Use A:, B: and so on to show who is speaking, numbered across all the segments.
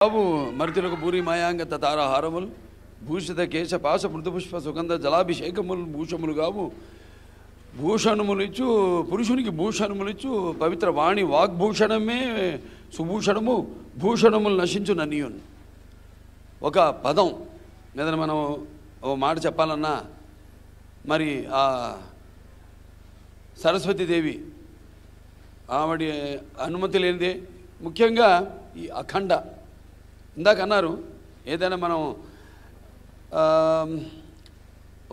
A: బాబు మరితులకు భూరి మాయాంగత తారాహారములు భూషిత కేశ పాశ మృదుపుష్ప సుగంధ జలాభిషేకములు భూషములు కావు భూషణములిచ్చు పురుషునికి భూషణములిచ్చు పవిత్ర వాణి వాగ్భూషణమే సుభూషణము భూషణములు నశించు నన్నియున్. ఒక పదం మీద మనం ఓ మాట చెప్పాలన్నా మరి ఆ సరస్వతీదేవి ఆవిడ అనుమతి లేనిదే ముఖ్యంగా ఈ అఖండ ఇందాక అన్నారు ఏదైనా మనం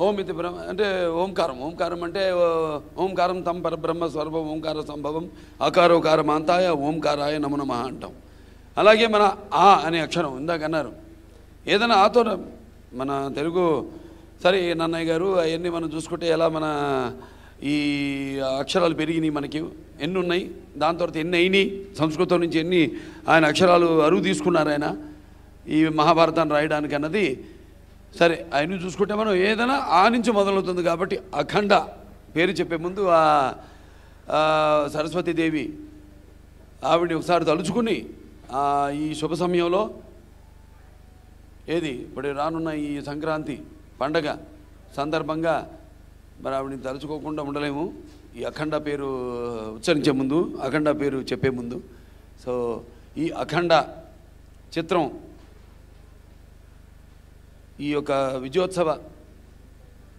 A: ఓం ఇది బ్రహ్మ అంటే ఓంకారం అంటే ఓంకారం తం పరబ్రహ్మ స్వరూపం ఓంకార సంభవం అకారోకారం అంతాయ ఓంకారాయ నమో నమః అంటాం. అలాగే మన ఆ అనే అక్షరం ఇందాక అన్నారు ఏదైనా ఆతో మన తెలుగు సరే నన్నయ్య గారు అవన్నీ మనం చూసుకుంటే ఎలా మన ఈ అక్షరాలు పెరిగినాయి మనకి ఎన్ని ఉన్నాయి దాని తర్వాత ఎన్ని అయినాయి సంస్కృతం నుంచి ఎన్ని ఆయన అక్షరాలు అరువు తీసుకున్నారు ఆయన ఈ మహాభారతాన్ని రాయడానికి అన్నది సరే ఆయన చూసుకుంటే మనం ఏదైనా ఆ నుంచి మొదలవుతుంది కాబట్టి అఖండ పేరు చెప్పే ముందు ఆ సరస్వతీదేవి ఆవిడని ఒకసారి తలుచుకుని ఈ శుభ సమయంలో ఏది ఇప్పుడు రానున్న ఈ సంక్రాంతి పండగ సందర్భంగా మరి ఆవిడని తలుచుకోకుండా ఉండలేము. ఈ అఖండ పేరు ఉచ్చరించే ముందు అఖండ పేరు చెప్పే ముందు సో ఈ అఖండ చిత్రం ఈ యొక్క విజయోత్సవ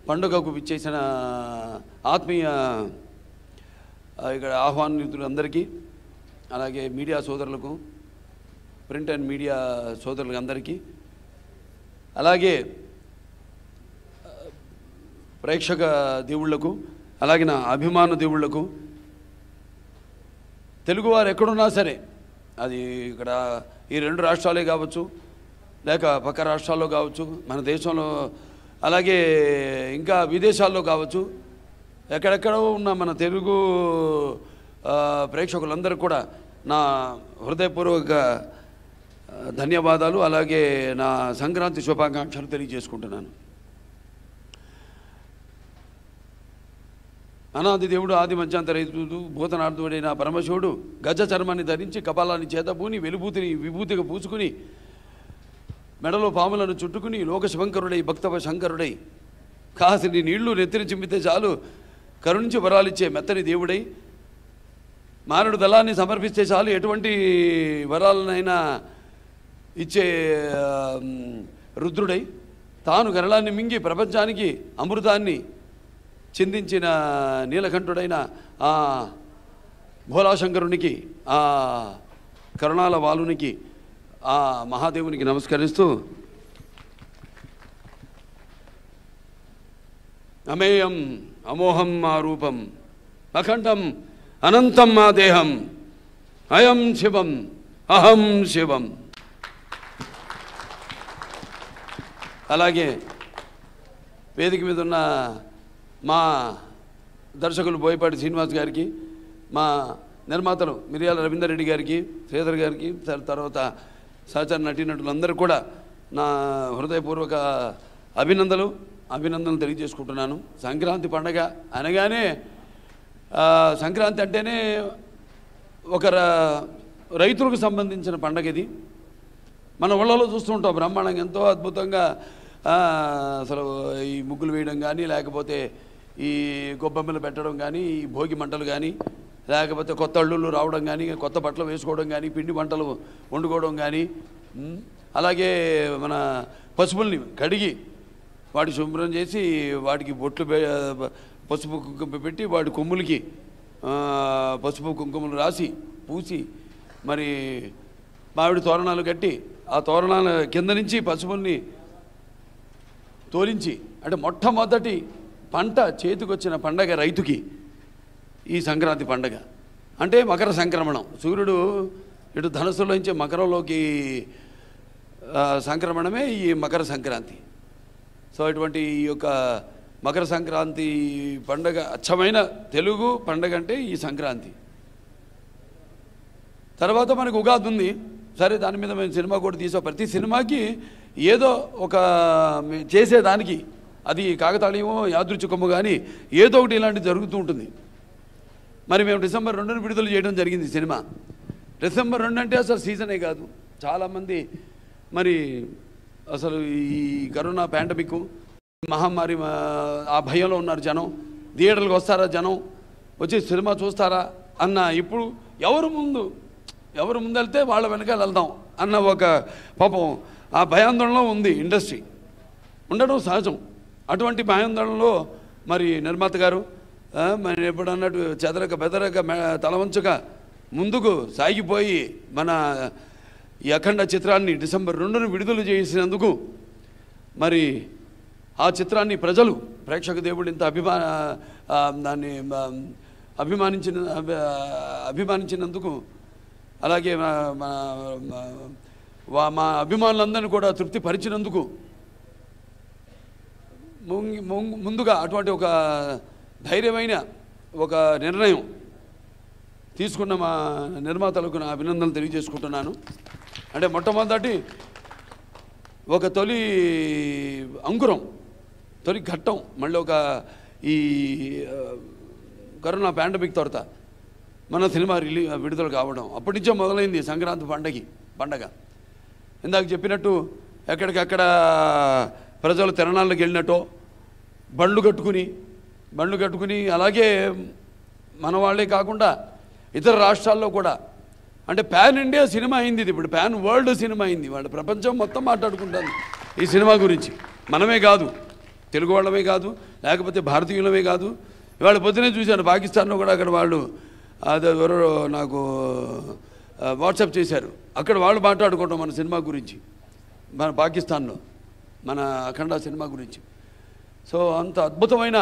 A: పండుగకు విచ్చేసిన ఆత్మీయ ఇక్కడ ఆహ్వానితులందరికీ అలాగే మీడియా సోదరులకు ప్రింట్ అండ్ మీడియా సోదరులకు అందరికీ అలాగే ప్రేక్షక దేవుళ్లకు అలాగే నా అభిమాన దేవుళ్లకు తెలుగువారు ఎక్కడున్నా సరే అది ఇక్కడ ఈ రెండు రాష్ట్రాలే కావచ్చు లేక పక్క రాష్ట్రాల్లో కావచ్చు మన దేశంలో అలాగే ఇంకా విదేశాల్లో కావచ్చు ఎక్కడెక్కడో ఉన్న మన తెలుగు ప్రేక్షకులందరూ కూడా నా హృదయపూర్వక ధన్యవాదాలు అలాగే నా సంక్రాంతి శుభాకాంక్షలు తెలియజేసుకుంటున్నాను. అనాది దేవుడు ఆది మధ్యాంతరైతుడు భూతనార్థుడైన పరమశివుడు గజ చర్మాన్ని ధరించి కపాలాన్ని చేతపూని వెలుబూతిని విభూతిగా పూసుకుని మెడలో పాములను చుట్టుకుని లోక శంకరుడై భక్తవ శంకరుడై కాసిని నీళ్లు నెత్తిని చిమ్మితే చాలు కరుణించి వరాలిచ్చే మెత్తని దేవుడై మానవుడు దళాన్ని సమర్పిస్తే చాలు ఎటువంటి వరాలనైనా ఇచ్చే రుద్రుడై తాను గరళాన్ని మింగి ప్రపంచానికి అమృతాన్ని చిందించిన నీలకంఠుడైన ఆ భోలాశంకరునికి ఆ కరుణాల వాలునికి ఆ మహాదేవునికి నమస్కరిస్తూ అమేయం అమోహం మా రూపం అఖండం అనంతం మా దేహం అయం శివం అహం శివం. అలాగే వేదిక మీద ఉన్న మా దర్శకులు బోయపాటి శ్రీనివాస్ గారికి మా నిర్మాతలు మిరియాల రవీందర్ రెడ్డి గారికి శ్రీధర్ గారికి తర్వాత సహచర నటీనటులందరూ కూడా నా హృదయపూర్వక అభినందనలు తెలియజేసుకుంటున్నాను. సంక్రాంతి పండగ అనగానే సంక్రాంతి అంటేనే ఒక రైతులకు సంబంధించిన పండగ ఇది. మన ఊళ్ళలో చూస్తుంటాం బ్రహ్మాండంగా ఎంతో అద్భుతంగా అసలు ఈ ముగ్గులు వేయడం కానీ లేకపోతే ఈ గొబ్బెమ్మలు పెట్టడం కానీ ఈ భోగి మంటలు కానీ లేకపోతే కొత్త అల్లుళ్ళు రావడం కానీ కొత్త బట్టలు వేసుకోవడం కానీ పిండి వంటలు వండుకోవడం కానీ అలాగే మన పసుపుల్ని కడిగి వాటి శుభ్రం చేసి వాటికి బొట్లు పసుపు కుంకుమ పెట్టి వాటి కొమ్ములకి పసుపు కుంకుమలు రాసి పూసి మరి మామిడి తోరణాలు కట్టి ఆ తోరణాల కింద నుంచి పసుపుల్ని తోలించి అంటే మొట్టమొదటి పంట చేతికొచ్చిన పండగ రైతుకి ఈ సంక్రాంతి పండగ అంటే మకర సంక్రమణం. సూర్యుడు ఇటు ధనుస్సులోంచి మకరంలోకి సంక్రమణమే ఈ మకర సంక్రాంతి. సో ఇటువంటి ఈ యొక్క మకర సంక్రాంతి పండగ అచ్చమైన తెలుగు పండగ అంటే ఈ సంక్రాంతి. తర్వాత మనకు ఉగాది ఉంది. సరే దాని మీద మేము సినిమా కూడా తీసాం. ప్రతి సినిమాకి ఏదో ఒక చేసేదానికి అది కాకతాళీయమో యాదృచ్ఛికమో కానీ ఏదో ఒకటి ఇలాంటివి జరుగుతూ ఉంటుంది. మరి మేము డిసెంబర్ 2న విడుదల చేయడం జరిగింది సినిమా. డిసెంబర్ 2 అంటే అసలు సీజనే కాదు. చాలామంది మరి అసలు ఈ కరోనా పాండమిక్ మహమ్మారి ఆ భయంలో ఉన్నారు జనం. థియేటర్లకు వస్తారా జనం, వచ్చి సినిమా చూస్తారా అన్న, ఇప్పుడు ఎవరు ముందు వెళ్తే వాళ్ళ వెనకాల వెళ్దాం అన్న ఒక పాపం ఆ భయాందోళనలో ఉంది ఇండస్ట్రీ. ఉండడం సహజం. అటువంటి భయాందోళనలో మరి నిర్మాత గారు మరి ఎప్పుడు అన్నట్టు చెదరక బెదరక తలవంచగా ముందుకు సాగిపోయి మన ఈ అఖండ చిత్రాన్ని డిసెంబర్ 2న విడుదల చేసినందుకు మరి ఆ చిత్రాన్ని ప్రజలు ప్రేక్షక దేవుడు ఇంత దాన్ని అభిమానించినందుకు, అలాగే మా అభిమానులందరినీ కూడా తృప్తిపరిచినందుకు ముందుగా అటువంటి ఒక ధైర్యమైన ఒక నిర్ణయం తీసుకున్న మా నిర్మాతలకు నా అభినందనలు తెలియజేసుకుంటున్నాను. అంటే మొట్టమొదటి ఒక తొలి అంకురం, తొలి ఘట్టం మళ్ళీ ఒక ఈ కరోనా పాండమిక్ తర్వాత మన సినిమా విడుదల కావడం అప్పటి నుంచే మొదలైంది సంక్రాంతి పండగ. ఇందాక చెప్పినట్టు ఎక్కడికక్కడ ప్రజలు తిరణాలకు వెళ్ళినట్టో బండ్లు కట్టుకుని అలాగే మన వాళ్ళే కాకుండా ఇతర రాష్ట్రాల్లో కూడా, అంటే పాన్ ఇండియా సినిమా అయింది ఇది, ఇప్పుడు పాన్ వరల్డ్ సినిమా అయింది. వాళ్ళ ప్రపంచం మొత్తం మాట్లాడుకుంటాను ఈ సినిమా గురించి. మనమే కాదు, తెలుగు వాళ్ళమే కాదు, లేకపోతే భారతీయులమే కాదు. ఇవాళ పొద్దునే చూశాను పాకిస్తాన్లో కూడా, అక్కడ వాళ్ళు అది ఎవరో నాకు వాట్సాప్ చేశారు, అక్కడ వాళ్ళు మాట్లాడుకోవటం మన సినిమా గురించి, మన పాకిస్తాన్లో మన అఖండ సినిమా గురించి. సో అంత అద్భుతమైన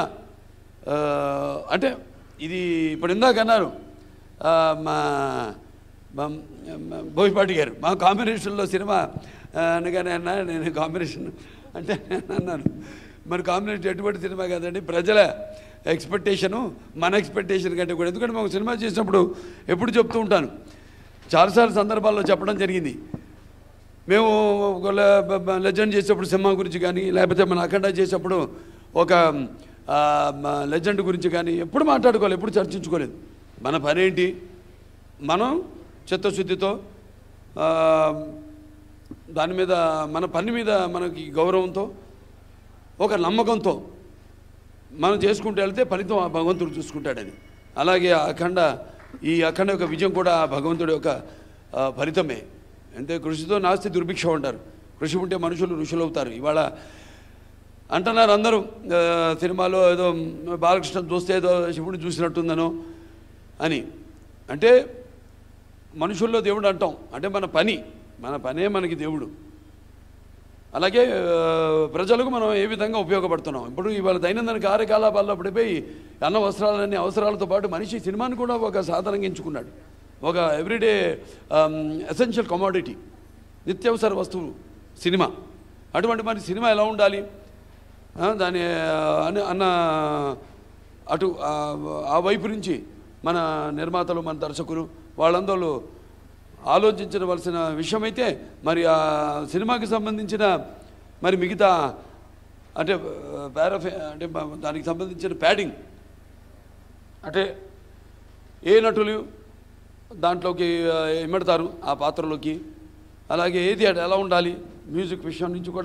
A: అంటే ఇది ఇప్పుడు ఇందాక అన్నారు మా బోయపాటి గారు, మా కాంబినేషన్లో సినిమా అనగానే అన్నా నేను కాంబినేషన్ అంటే అన్నాను, మరి కాంబినేషన్ ఎటువంటి సినిమా కాదండి, ప్రజల ఎక్స్పెక్టేషను మన ఎక్స్పెక్టేషన్ కంటే కూడా. ఎందుకంటే మేము సినిమా చేసినప్పుడు ఎప్పుడు చెప్తూ ఉంటాను, చాలాసార్లు సందర్భాల్లో చెప్పడం జరిగింది. మేము ఒక లెజెండ్ చేసేప్పుడు సినిమా గురించి కానీ, లేకపోతే మన అఖండ చేసేప్పుడు ఒక లెజెండ్ గురించి కానీ ఎప్పుడు మాట్లాడుకోలేదు, ఎప్పుడు చర్చించుకోలేదు. మన పని ఏంటి, మనం చిత్తశుద్ధితో దాని మీద, మన పని మీద మనకి గౌరవంతో, ఒక నమ్మకంతో మనం చేసుకుంటూ వెళ్తే ఫలితం ఆ భగవంతుడు చూసుకుంటాడని. అలాగే ఈ అఖండ యొక్క విజయం కూడా భగవంతుడి యొక్క ఫలితమే. అంటే కృషితో నాస్తి దుర్భిక్షం అంటారు, కృషి ఉంటే మనుషులు ఋషులు అవుతారు. ఇవాళ అంటున్నారు అందరూ సినిమాలో ఏదో బాలకృష్ణ చూస్తే ఏదో శివుడిని చూసినట్టుందనో అని. అంటే మనుషుల్లో దేవుడు అంటాం, అంటే మన పనే మనకి దేవుడు. అలాగే ప్రజలకు మనం ఏ విధంగా ఉపయోగపడుతున్నాం. ఇప్పుడు ఇవాళ దైనందిన కార్యకలాపాల్లో పడిపోయి అన్న వస్త్రాలన్నీ అవసరాలతో పాటు మనిషి సినిమాని కూడా ఒక సాధనంగా ఎంచుకున్నాడు, ఒక ఎవ్రీడే ఎసెన్షియల్ కమోడిటీ, నిత్యావసర వస్తువు సినిమా. అటువంటి మరి సినిమా ఎలా ఉండాలి దాని అన్న అటు ఆ వైపు నుంచి మన నిర్మాతలు, మన దర్శకులు వాళ్ళందరూ ఆలోచించవలసిన విషయం అయితే, మరి ఆ సినిమాకి సంబంధించిన మరి మిగతా అంటే అంటే దానికి సంబంధించిన ప్యాడింగ్, అంటే ఏ నటులు దాంట్లోకి ఇమ్మడతారు ఆ పాత్రలోకి, అలాగే ఏది ఎలా ఉండాలి మ్యూజిక్ విషయం నుంచి కూడా